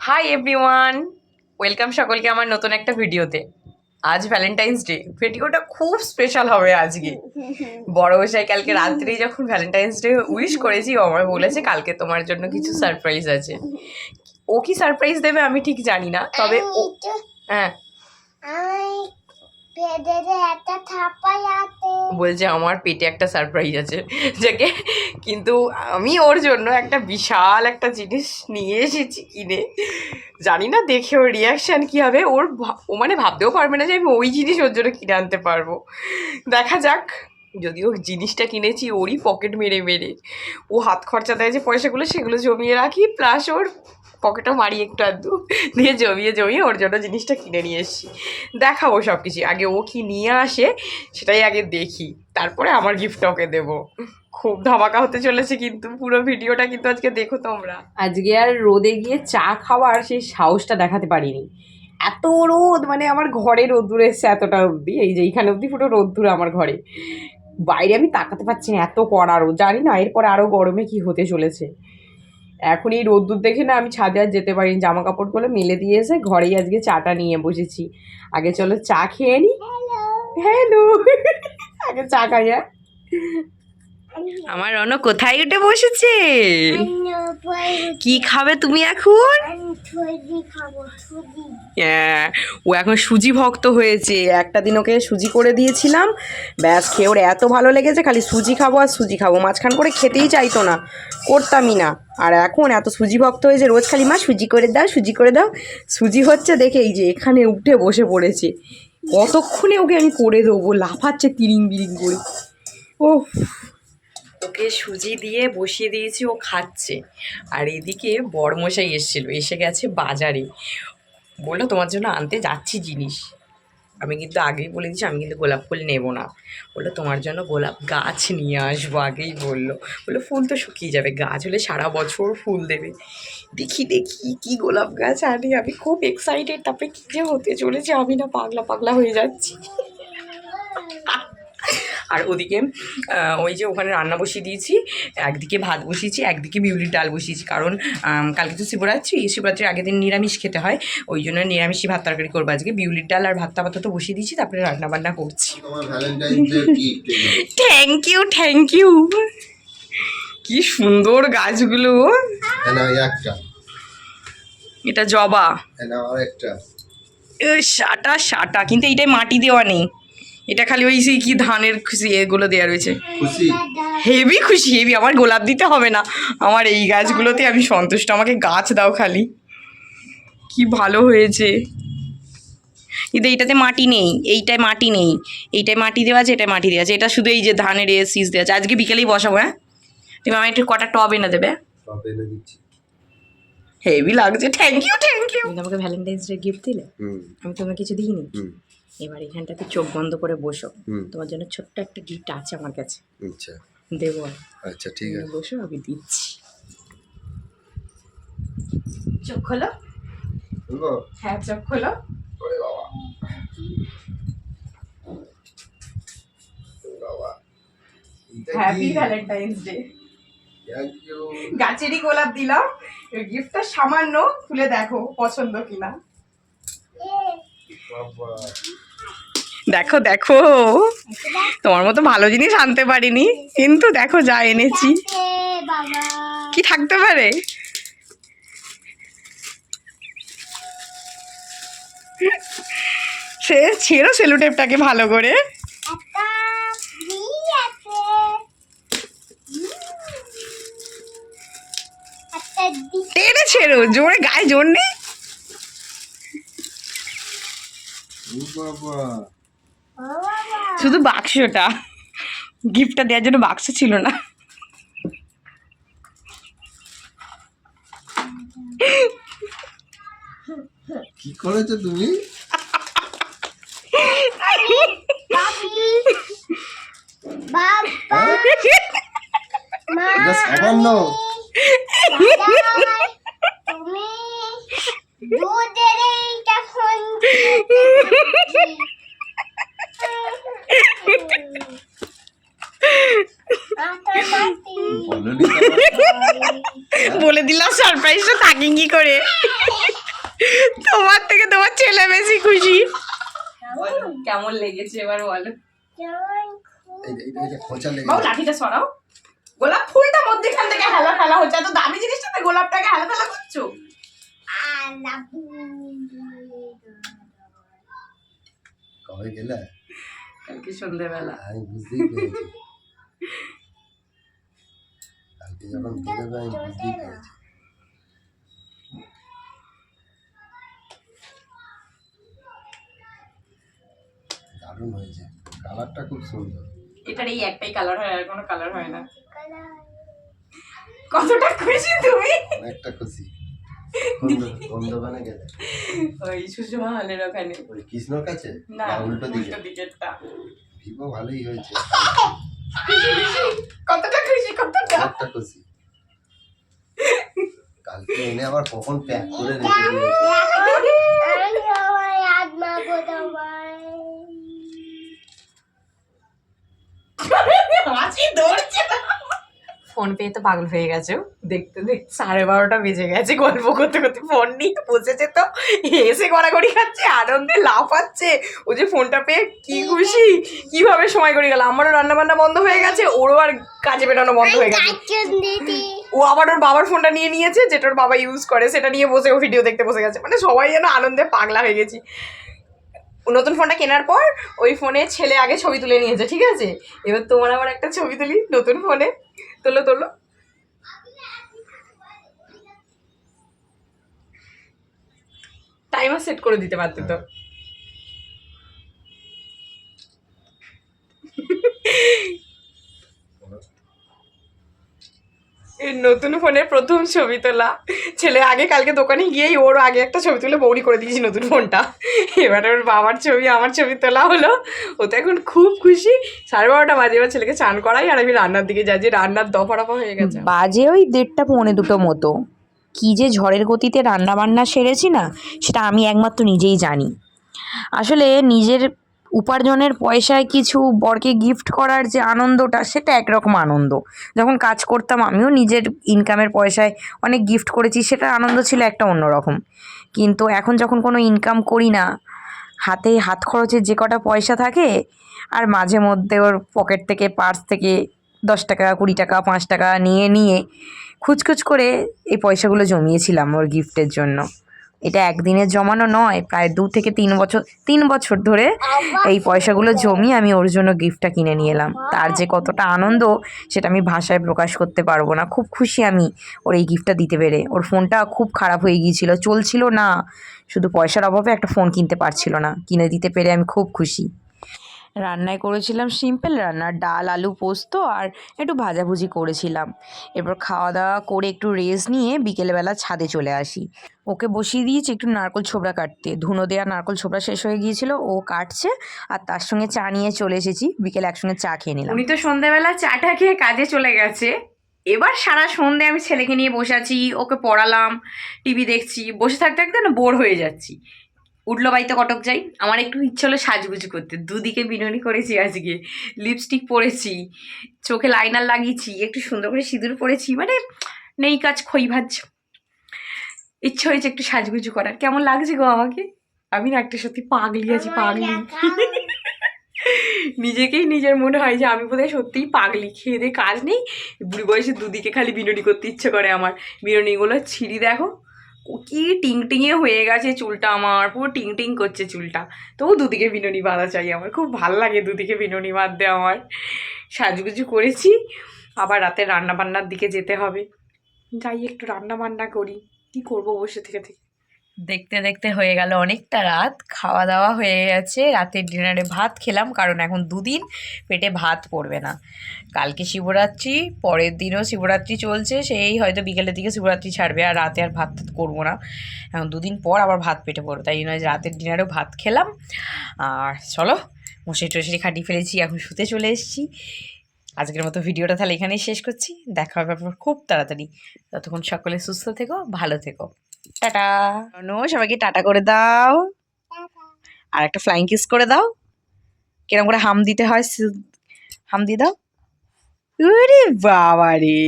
Hi everyone, welcome সকলকে আমার নতুন একটা ভিডিওতে। আজ ভ্যালেন্টাইন্স ডে, ভিডিওটা খুব স্পেশাল হবে আজকে। বড় মশাই কালকে রাত্রেই যখন ভ্যালেন্টাইন্স ডে উইশ করেছি, ও আমার বলেছে কালকে তোমার জন্য কিছু সারপ্রাইজ আছে। ও কি সারপ্রাইজ দেবে আমি ঠিক জানি না, তবে ও হ্যাঁ বলছে আমার পেটে একটা সারপ্রাইজ আছে যাকে, কিন্তু আমি ওর জন্য একটা বিশাল একটা জিনিস নিয়ে এসেছি কিনে। জানি না দেখে ওর রিয়াকশান কী হবে। ও মানে ভাবতেও পারবে না যে আমি ওই জিনিস ওর জন্য কিনে আনতে পারবো। দেখা যাক। যদিও জিনিসটা কিনেছি ওরই পকেট মেরে মেরে, ও হাত খরচা দেয় যে পয়সাগুলো সেগুলো জমিয়ে রাখি, প্লাস ওর পকেটও মারি একটু আধটু দিয়ে জমিয়ে ওর জন্য জিনিসটা কিনে নিয়ে এসেছি। দেখাবো সব কিছু, আগে ও কি নিয়ে আসে সেটাই আগে দেখি, তারপরে আমার গিফট ওকে দেবো। খুব ধামাকা হতে চলেছে কিন্তু পুরো ভিডিওটা কিন্তু আজকে দেখো তোমরা। আজকে আর রোদে গিয়ে চা খাওয়ার সেই সাহসটা দেখাতে পারিনি, এত রোদ, মানে আমার ঘরে রোদ্দুর এসছে এতটা অবধি, এই যে এইখানে অবধি পুরো রোদ্দুর আমার ঘরে, বাইরে আমি তাকাতে পারছি না, এত কড়া রোদ। জানি না এরপরে আরও গরমে কি হতে চলেছে। এখন এই রোদ্দুর দেখে না আমি ছাদে আর যেতে পারিনি, জামা কাপড়গুলো মেলে দিয়ে এসে ঘরেই আজকে চাটা নিয়ে বসেছি। আগে চলো চা খেয়ে নি। হ্যালো আগে চা খাই। আমার রনো কোথায় উঠে বসেছে? কি খাবে তুমি এখন? হ্যাঁ, ও এখন সুজি ভক্ত হয়েছে। একটা দিন ওকে সুজি করে দিয়েছিলাম, ব্যাস খেয়ে ওর এত ভালো লেগেছে, খালি সুজি খাবো আর সুজি খাবো, মাঝখান করে খেতেই চাইতো না, করতামই না। আর এখন এত সুজি ভক্ত হয়েছে, রোজ খালি মা সুজি করে দাও সুজি করে দাও। সুজি হচ্ছে দেখে এই যে এখানে উঠে বসে পড়েছে, কতক্ষণে ওকে আমি করে দেবো, লাফাচ্ছে তিরিং বিরিং করে। ও ওকে সুজি দিয়ে বসিয়ে দিয়েছি, ও খাচ্ছে। আর এদিকে বড়মশাই এসে গেছে বাজারে, বললো তোমার জন্য আনতে যাচ্ছি জিনিস। আমি কিন্তু আগেই বলে দিচ্ছি আমি কিন্তু গোলাপ ফুল নেবো না, বললো তোমার জন্য গোলাপ গাছ নিয়ে আসবো, আগেই বললো ফুল তো শুকিয়ে যাবে, গাছ হলে সারা বছর ফুল দেবে। দেখি কি গোলাপ গাছ আনি, আমি খুব এক্সাইটেড, তারপরে কী যে হতে চলেছে আমি না পাগলা হয়ে যাচ্ছি। আর ওদিকে ওই যে ওখানে রান্না বসিয়ে দিয়েছি, একদিকে ভাত বসিয়েছি, একদিকে বিউলির ডাল বসিয়েছি, কারণ কালকে তো শিবরাত্রির আগের দিন নিরামিষ খেতে হয়, ওই জন্য নিরামিষই ভাত তরকারি করবো আজকে। বিউলির ডাল আর ভাতটা তো বসিয়ে দিয়েছি, তারপরে রান্নাবান্না করছি। Thank you. কি সুন্দর গাছগুলো, এটা জবা, সাটা কিন্তু এইটাই মাটি দেওয়া নেই, এটা খালি ওই সেই কি ধানের খুশি এগুলো দেওয়া রয়েছে। হেভি খুশি, আমার গোলাপ দিতে হবে না, আমার এই গাছগুলোতে আমি সন্তুষ্ট, আমাকে গাছ দাও খালি। কি ভালো হয়েছে, কিন্তু এইটাতে মাটি নেই, এইটায় মাটি দেওয়া আছে, এটায় মাটি দেওয়া আছে, এটা শুধু এই যে ধানের শীষ দেওয়া আছে। আজকে বিকেলেই বসাবো। হ্যাঁ, তুমি আমার একটু কটা টব এনে দেবে। হেভি লাগছে, থ্যাংক ইউ। তুমি আমাকে ভ্যালেন্টাইন্স ডে গিফট দিলে, আমি তোমাকে কিছু দিইনি। এবার এখানটাতে চোখ বন্ধ করে বসো, তোমার জন্য ছোট্ট একটা গিফট আছে আমার কাছে। আচ্ছা দেবো? আচ্ছা ঠিক আছে, বসো আমি দিচ্ছি। চোখ খোলো। হ্যাঁ চোখ খোলো। Happy Valentine's day. গাছেরই গোলাপ দিলাম, গিফটটা সামান্য, খুলে দেখো পছন্দ কিনা। দেখো তোমার মতো ভালো জিনিস আনতে পারিনি, কিন্তু দেখো যা এনেছি। কি থাকতে পারে? সে ছেড়ো সেলুটেপটাকে ভালো করে। টেনে ছেড়ো, জোরে, গায়ে জোর নেই। শুধু বাক্সটা, গিফটটা দেওয়ার জন্য বাক্স ছিল না। কি করেছো তুমি? বলে দিলাম সারপ্রাইজটা থাকে কি করে। তোমার থেকে তোমার ছেলে বেশি খুশি। কেমন লেগেছে এবার বলো। এইটা খোঁচা লেগে বাবু লাঠিটা সরাও। গোলাপ ফুলটা মধ্যেখান থেকে হেলা ফেলা হচ্ছে, এত দামি জিনিসটাতে গোলাপটাকে হেলা ফেলা করছো। কবে গেলে? কালকে সন্ধ্যেবেলা। আমি বুঝতেই পেরেছি, কালকে যখন গেলে আমি বুঝতেই পেরেছি। দারুণ হয়েছে, কালারটা খুব সুন্দর। এটার এই একটাই কালার হয়, আর কোনো কালার হয় না। কতটা খুশি তুমি? অনেকটা খুশি। কোন দোকানে গেলে? ওই সুষমা হলের ওখানে। ওই কৃষ্ণর কাছে না, উল্টো দিকে? দিকেরটা। ভিভো ভালোই হয়েছে। কতটা খুশি, কতটা অনেকটা খুশি। কালকে এনে আবার কখন প্যাক করে রেখে দিয়েছে। হাসি ধরছে না। ফোন পেয়ে তো পাগল হয়ে গেছে ও। দেখতে দেখতে 12:30 বেজে গেছে, গল্প করতে করতে ফোন নিয়ে বসেছে, তো এসে গড়াগড়ি খাচ্ছে, আনন্দে লাফাচ্ছে। ও যে ফোনটা পেয়ে কি খুশি, কিভাবে সময় করে গেল। আমারও রান্না বান্না বন্ধ হয়ে গেছে, ওরও আর কাজে বেরোনো বন্ধ হয়ে গেছে। ও আবার ওর বাবার ফোনটা নিয়ে নিয়েছে, যেটা ওর বাবা ইউজ করে, সেটা নিয়ে বসে ও ভিডিও দেখতে বসে গেছে। মানে সবাই যেন আনন্দে পাগলা হয়ে গেছি। নতুন ফোনটা কেনার পর ওই ফোনে ছেলে আগে ছবি তুলে নিয়েছে, ঠিক আছে। এবার তোমার আমার একটা ছবি তুলি নতুন ফোনে। তোলো তোলো। টাইমার সেট করে দিতে পারতে তো। এই নতুন ফোনের প্রথম ছবি তোলা। ছেলে আগে কালকে দোকানে গিয়েই ওর আগে একটা ছবি তুলে বৌনি করে দিয়েছি নতুন ফোনটা। এবার ওর বাবার ছবি আমার ছবি তোলা হলো। ও তো এখন খুব খুশি। 12:30 বাজে, এবার ছেলেকে চান করাই, আর আমি রান্নার দিকে যাই, যে রান্নার দফা হয়ে গেছে। বাজে ওই 1:30 পৌনে 2 মতো। কি যে ঝড়ের গতিতে রান্না বান্না সেরেছি না, সেটা আমি একমাত্র নিজেই জানি। আসলে নিজের উপার্জনের পয়সায় কিছু বরকে গিফট করার যে আনন্দটা, সেটা একরকম আনন্দ। যখন কাজ করতাম আমিও নিজের ইনকামের পয়সায় অনেক গিফট করেছি, সেটার আনন্দ ছিল একটা অন্যরকম। কিন্তু এখন যখন কোনো ইনকাম করি না, হাতে হাত খরচের যে কটা পয়সা থাকে, আর মাঝে মধ্যে ওর পকেট থেকে, পার্স থেকে 10 টাকা, 20 টাকা, 5 টাকা নিয়ে নিয়ে খুচখুচ করে এই পয়সাগুলো জমিয়েছিলাম ওর গিফটের জন্য। এটা একদিনের জমানো নয়, প্রায় 2 থেকে 3 বছর ধরে এই পয়সাগুলো জমিয়ে আমি ওর জন্য গিফটটা কিনে নিয়ে এলাম। তার যে কতটা আনন্দ, সেটা আমি ভাষায় প্রকাশ করতে পারবো না। খুব খুশি আমি ওর এই গিফটটা দিতে পেরে। ওর ফোনটা খুব খারাপ হয়ে গিয়েছিল, চলছিল না, শুধু পয়সার অভাবে একটা ফোন কিনতে পারছিল না। কিনে দিতে পেরে আমি খুব খুশি। রান্নায় করেছিলাম সিম্পল রান্না, ডাল, আলু পোস্ত আর একটু ভাজাভুজি করেছিলাম। এরপর খাওয়া দাওয়া করে একটু রেস্ট নিয়ে বিকেলবেলা ছাদে চলে আসি। ওকে বসিয়ে দিয়েছি একটু নারকোল ছোবড়া কাটতে। ধুনো দেওয়া নারকোল ছোবড়া শেষ হয়ে গিয়েছিল, ও কাটছে, আর তার সঙ্গে চা নিয়ে চলে এসেছি। বিকেলে একসঙ্গে চা খেয়ে নিলাম। উনি তো সন্ধ্যাবেলা চাটা খেয়ে কাজে চলে গেছে। এবার সারা সন্ধে আমি ছেলেকে নিয়ে বসে আছি, ওকে পড়ালাম, টিভি দেখছি। বসে থাকতে থাকতে না বোর হয়ে যাচ্ছি। উঠলো বাড়িতে কটক যাই। আমার একটু ইচ্ছে হলো সাজগুজু করতে। দুদিকে বিনুনি করেছি, আজকে লিপস্টিক পরেছি, চোখে লাইনার লাগিয়েছি, একটু সুন্দর করে সিঁদুর পরেছি। মানে নেই কাজ খই ভাজ। ইচ্ছে হয়েছে একটু সাজগুজু করার। কেমন লাগছে গো আমাকে? আমি না একটা সত্যি পাগলি আছি, পাগলি। নিজেকেই নিজের মনে হয় যে আমি বোধহয় সত্যিই পাগলি। খেয়ে দিয়ে কাজ নেই, বুড়ি বয়সে দুদিকে খালি বিনুনি করতে ইচ্ছে করে আমার। বিনুনিগুলো ছিঁড়ি দেখো, কি টিং টিঙে হয়ে গেছে চুলটা আমার, পুরো টিং টিং করছে চুলটা। তবু দুদিকে বিনুনি বাঁধা চাই আমার, খুব ভাল লাগে দুদিকে বিনুনি বাঁধতে আমার। সাজগুজু করেছি, আবার রাতে রান্না বান্নার দিকে যেতে হবে। যাই একটু রান্না বান্না করি, কি করব বসে থেকে থেকে। দেখতে দেখতে হয়ে গেল অনেকটা রাত। খাওয়া দাওয়া হয়ে গেছে, রাতের ডিনারে ভাত খেলাম, কারণ এখন 2 দিন পেটে ভাত পড়বে না। কালকে শিবরাত্রি, পরের দিনও শিবরাত্রি চলছে, সেই হয়তো বিকেলের দিকে শিবরাত্রি ছাড়বে, আর রাতে আর ভাত করবো না। এখন 2 দিন পর আবার ভাত পেটে পড়বে, তাই জন্য রাতের ডিনারেও ভাত খেলাম। আর চলো, মশারি টশারি খাটিয়ে ফেলেছি, এখন শুতে চলে এসেছি। আজকের মতো ভিডিওটা তাহলে এখানেই শেষ করছি। দেখা হবে আপনার খুব তাড়াতাড়ি। ততক্ষণ সকলে সুস্থ থেকো, ভালো থেকো। টাটা। সবাইকে টাটা করে দাও, আর একটা ফ্লাইং কিস করে দাও। কিরম করে হাম দিতে হয়, হাম দিয়ে দাও। ওরে বাবা রে।